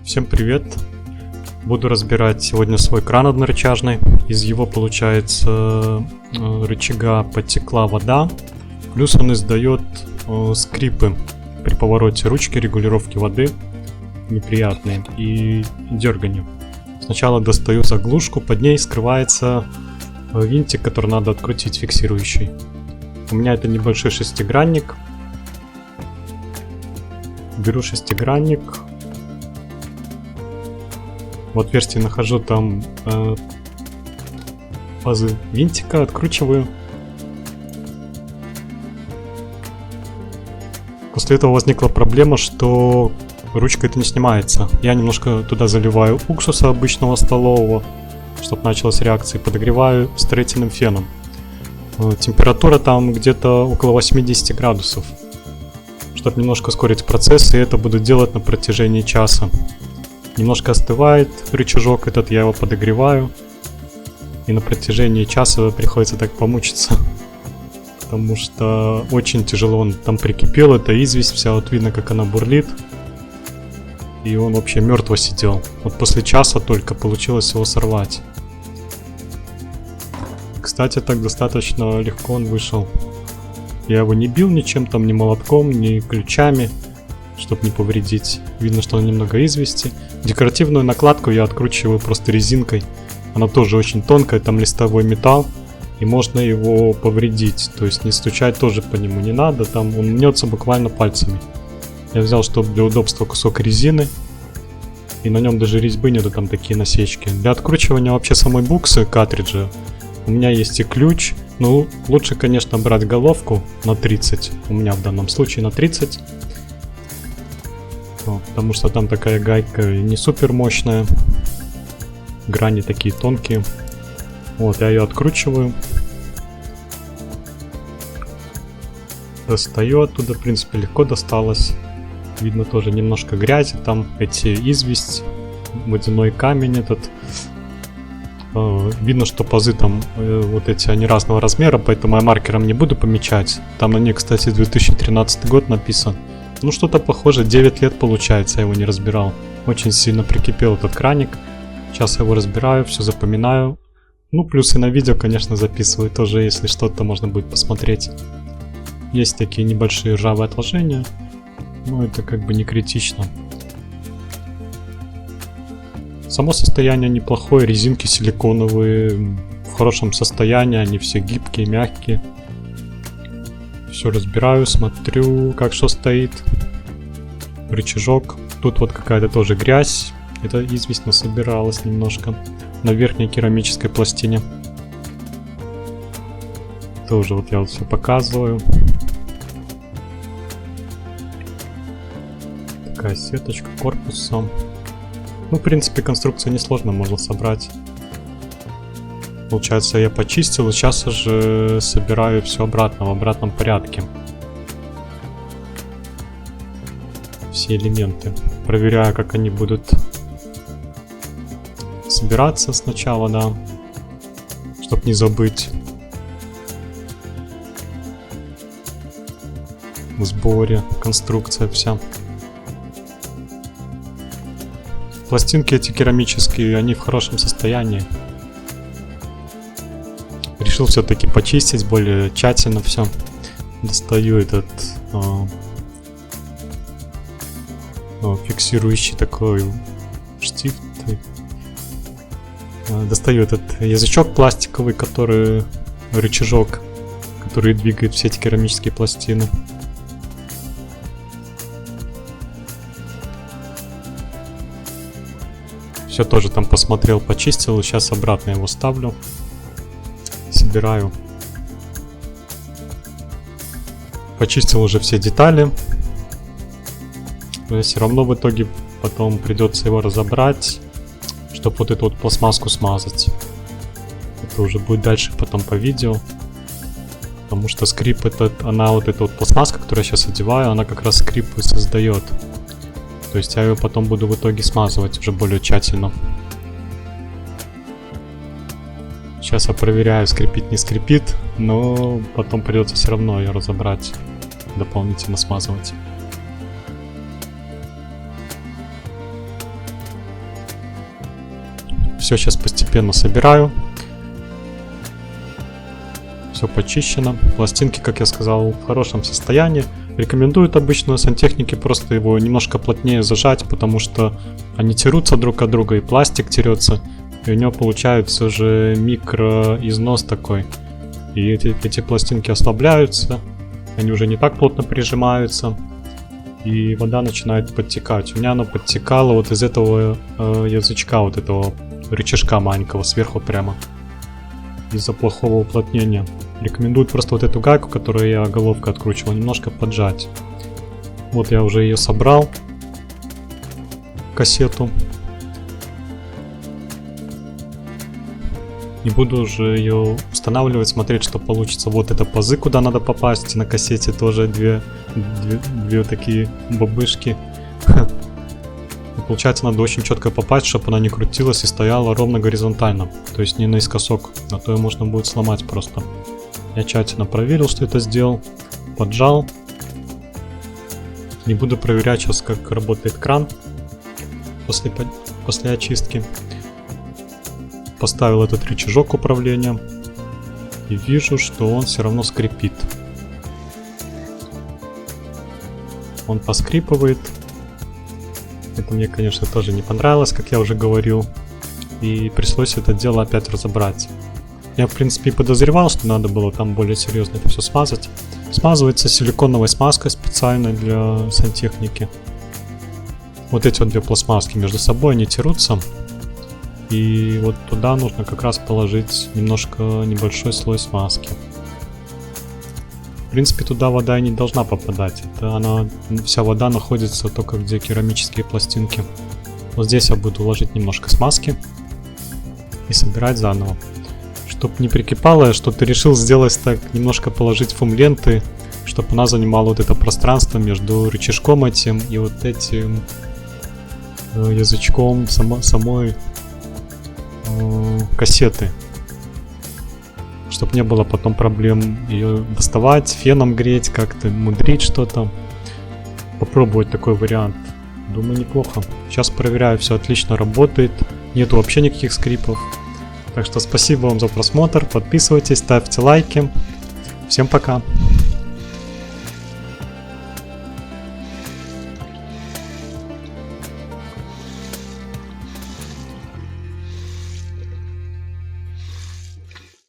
Всем привет! Буду разбирать сегодня свой кран однорычажный. Из его, получается, рычага подтекла вода. Плюс он издает скрипы при повороте ручки, регулировки воды. Неприятные. И дерганье. Сначала достаю заглушку, под ней скрывается винтик, который надо открутить, фиксирующий. У меня это небольшой шестигранник. Беру шестигранник. В отверстии нахожу там пазы винтика, откручиваю. После этого возникла проблема, что ручка это не снимается. Я немножко туда заливаю уксуса обычного столового, чтобы началась реакция, и подогреваю строительным феном. Температура там где-то около 80 градусов. Чтобы немножко ускорить процесс, и это буду делать на протяжении часа. Немножко остывает рычажок этот, я его подогреваю. И на протяжении часа приходится так помучиться. Потому что очень тяжело он там прикипел, это известь вся, вот видно, как она бурлит. И он вообще мертво сидел. Вот после часа только получилось его сорвать. Кстати, так достаточно легко он вышел. Я его не бил ничем там, ни молотком, ни ключами, чтобы не повредить. Видно, что он немного извести. Декоративную накладку я откручиваю просто резинкой. Она тоже очень тонкая, там листовой металл. И можно его повредить. То есть не стучать тоже по нему не надо. Там он мнется буквально пальцами. Я взял, чтобы для удобства, кусок резины. И на нем даже резьбы нету, там такие насечки. Для откручивания вообще самой буксы, картриджа, у меня есть и ключ. Ну, лучше, конечно, брать головку на 30. У меня в данном случае на 30. Потому что там такая гайка не супер мощная. Грани такие тонкие. Вот, я ее откручиваю. Достаю оттуда, в принципе, легко досталось. Видно тоже немножко грязи, там эти известь, водяной камень этот. Видно, что пазы там вот эти, они разного размера, поэтому я маркером не буду помечать. Там на ней, кстати, 2013 год написан. Ну, что-то похоже, 9 лет получается, я его не разбирал. Очень сильно прикипел этот краник. Сейчас я его разбираю, все запоминаю. Ну, плюс и на видео, конечно, записываю тоже, если что-то можно будет посмотреть. Есть такие небольшие ржавые отложения, но это как бы не критично. Само состояние неплохое, резинки силиконовые, в хорошем состоянии, они все гибкие, мягкие. Все разбираю, смотрю, как что стоит. Рычажок. Тут вот какая-то тоже грязь. Это известь насобиралась немножко на верхней керамической пластине. Тоже вот я вот все показываю. Такая сеточка корпуса. Ну, в принципе, конструкция несложно, можно собрать. Получается, я почистил, и сейчас уже собираю все обратно, в обратном порядке. Все элементы. Проверяю, как они будут собираться сначала, да. Чтоб не забыть. В сборе конструкция вся. Пластинки эти керамические, они в хорошем состоянии. Решил все-таки почистить более тщательно все. Достаю этот фиксирующий такой штифт. Достаю этот язычок пластиковый, который рычажок, который двигает все эти керамические пластины. Все тоже там посмотрел, почистил. Сейчас обратно его ставлю. Собираю. Почистил уже все детали. Но все равно в итоге потом придется его разобрать, чтобы вот эту вот пластмасску смазать. Это уже будет дальше потом по видео. Потому что скрип этот, она вот эта вот пластмасска, которую я сейчас одеваю, она как раз скрип и создает. То есть я ее потом буду в итоге смазывать уже более тщательно. Сейчас я проверяю, скрипит, не скрипит, но потом придется все равно ее разобрать, дополнительно смазывать. Все сейчас постепенно собираю. Все почищено. Пластинки, как я сказал, в хорошем состоянии. Рекомендуют обычно сантехники просто его немножко плотнее зажать, потому что они терутся друг от друга, и пластик терется. И у него получается все же микроизнос такой. И эти пластинки ослабляются. Они уже не так плотно прижимаются. И вода начинает подтекать. У меня она подтекала вот из этого язычка, вот этого рычажка маленького, сверху прямо. Из-за плохого уплотнения. Рекомендуют просто вот эту гайку, которую я головкой откручивал, немножко поджать. Вот я уже ее собрал. Кассету. И буду уже ее устанавливать, смотреть, что получится. Вот это пазы, куда надо попасть. На кассете тоже две такие бабышки. И получается, надо очень четко попасть, чтобы она не крутилась и стояла ровно горизонтально. То есть не наискосок, а то ее можно будет сломать просто. Я тщательно проверил, что это сделал. Поджал. Не буду проверять сейчас, как работает кран после очистки. Поставил этот рычажок управления. И вижу, что он все равно скрипит. Он поскрипывает. Это мне, конечно, тоже не понравилось, как я уже говорил. И пришлось это дело опять разобрать. Я, в принципе, подозревал, что надо было там более серьезно это все смазать. Смазывается силиконовой смазкой специальной для сантехники. Вот эти вот две пластмасски между собой, они терутся. И вот туда нужно как раз положить немножко небольшой слой смазки. В принципе, туда вода и не должна попадать. Вся вода находится только где керамические пластинки. Вот здесь я буду ложить немножко смазки и собирать заново. Чтоб не прикипало, что-то решил сделать так, немножко положить фум-ленты, чтобы она занимала вот это пространство между рычажком этим и вот этим язычком самой кассеты. Чтобы не было потом проблем ее доставать, феном греть, как-то мудрить что-то. Попробовать такой вариант. Думаю, неплохо. Сейчас проверяю, все отлично работает. Нету вообще никаких скрипов. Так что спасибо вам за просмотр. Подписывайтесь, ставьте лайки. Всем пока.